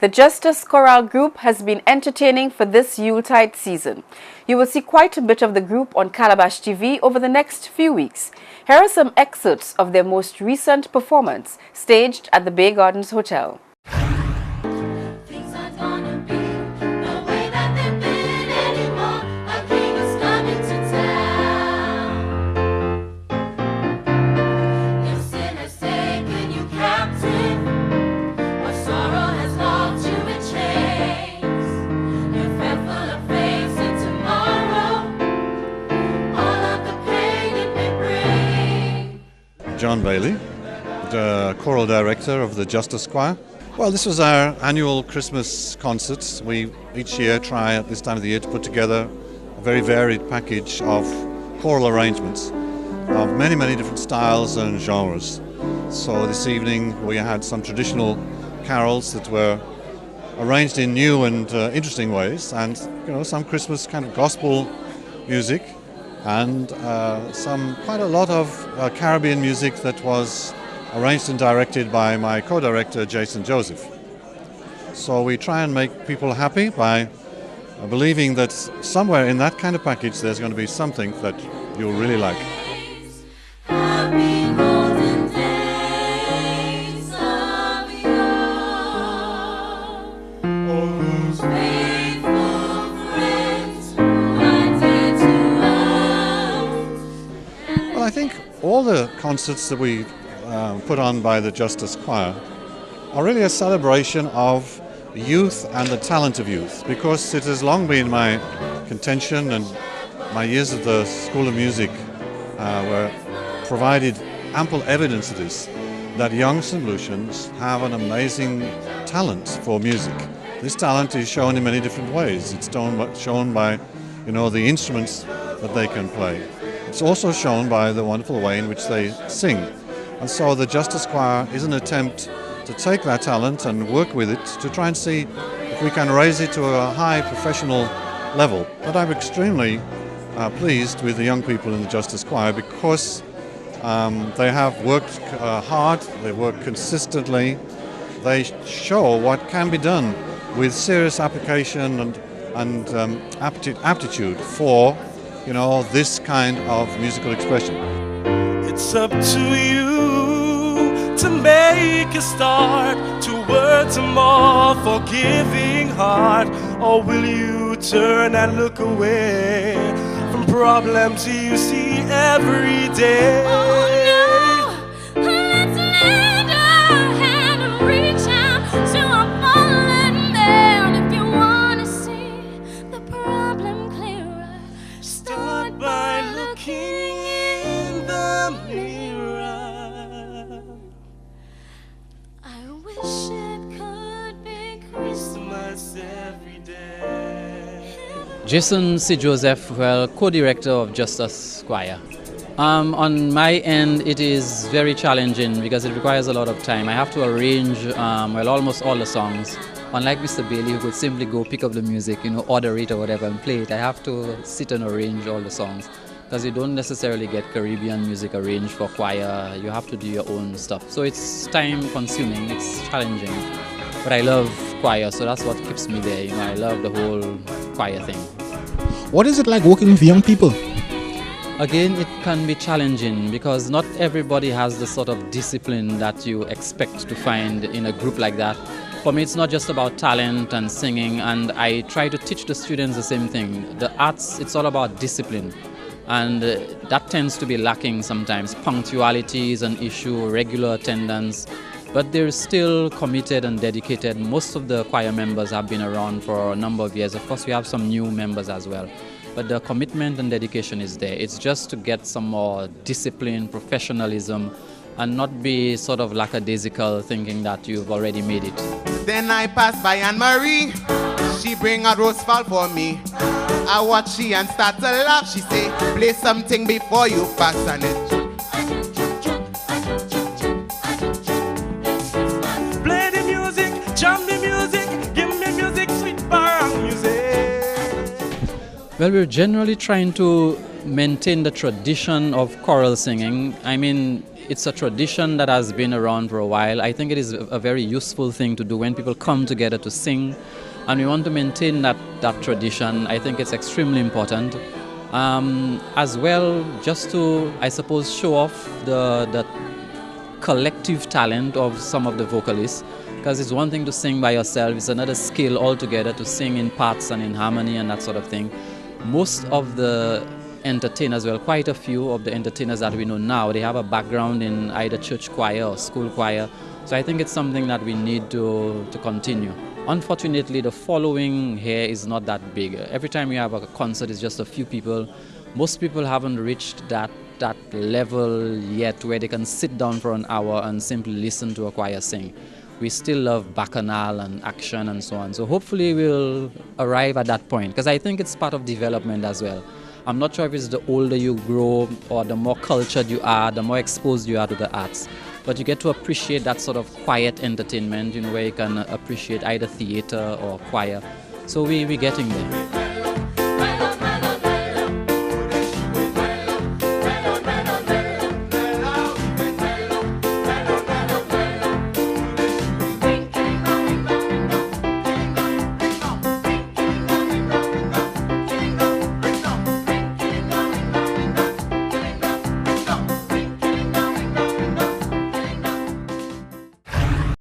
The Justice Chorale Group has been entertaining for this Yuletide season. You will see quite a bit of the group on Calabash TV over the next few weeks. Here are some excerpts of their most recent performance, staged at the Bay Gardens Hotel. John Bailey, the choral director of the Justice Choir. Well, this was our annual Christmas concert. We each year try at this time of the year to put together a very varied package of choral arrangements of many, many different styles and genres. So this evening we had some traditional carols that were arranged in new and interesting ways, and some Christmas kind of gospel music, and quite a lot of Caribbean music that was arranged and directed by my co-director Jason Joseph. So we try and make people happy by believing that somewhere in that kind of package there's going to be something that you'll really like. I think all the concerts that we put on by the Justice Choir are really a celebration of youth and the talent of youth, because it has long been my contention, and my years at the School of Music were provided ample evidence of this, that young St. Lucians have an amazing talent for music. This talent is shown in many different ways. It's shown by the instruments that they can play. It's also shown by the wonderful way in which they sing. And so the Justice Choir is an attempt to take that talent and work with it to try and see if we can raise it to a high professional level. But I'm extremely pleased with the young people in the Justice Choir, because they have worked hard, they work consistently, they show what can be done with serious application and aptitude for this kind of musical expression. It's up to you to make a start towards a more forgiving heart, or will you turn and look away from problems you see every day? Oh no, let's lend a hand and reach out to a fallen man. If you want to see the problem clearer, start by looking in the mirror. I wish it could be Christmas every day. Jason C. Joseph, co-director of Justice Choir. On my end, it is very challenging because it requires a lot of time. I have to arrange almost all the songs. Unlike Mr. Bailey, who could simply go pick up the music, order it or whatever and play it, I have to sit and arrange all the songs, because you don't necessarily get Caribbean music arranged for choir. You have to do your own stuff. So it's time consuming, it's challenging. But I love choir, so that's what keeps me there. I love the whole choir thing. What is it like working with young people? Again, it can be challenging because not everybody has the sort of discipline that you expect to find in a group like that. For me, it's not just about talent and singing, and I try to teach the students the same thing. The arts, it's all about discipline, and that tends to be lacking sometimes. Punctuality is an issue, regular attendance, but they're still committed and dedicated. Most of the choir members have been around for a number of years. Of course, we have some new members as well. But the commitment and dedication is there. It's just to get some more discipline, professionalism, and not be sort of lackadaisical thinking that you've already made it. Then I pass by Anne-Marie, she bring a rose fall for me. I watch she and start to laugh, she say, play something before you pass on it. Play the music, jam the music, give me music, sweet barang music. Well, we're generally trying to maintain the tradition of choral singing. I mean, it's a tradition that has been around for a while. I think it is a very useful thing to do when people come together to sing, and we want to maintain that tradition. I think it's extremely important. As well, just to, I suppose, show off the collective talent of some of the vocalists, because it's one thing to sing by yourself, it's another skill altogether to sing in parts and in harmony and that sort of thing. Most of the entertainers, well, quite a few of the entertainers that we know now, they have a background in either church choir or school choir. So I think it's something that we need to continue. Unfortunately, the following here is not that big. Every time we have a concert, it's just a few people. Most people haven't reached that level yet where they can sit down for an hour and simply listen to a choir sing. We still love bacchanal and action and so on. So hopefully we'll arrive at that point, because I think it's part of development as well. I'm not sure if it's the older you grow or the more cultured you are, the more exposed you are to the arts. But you get to appreciate that sort of quiet entertainment, where you can appreciate either theater or choir. So we're getting there.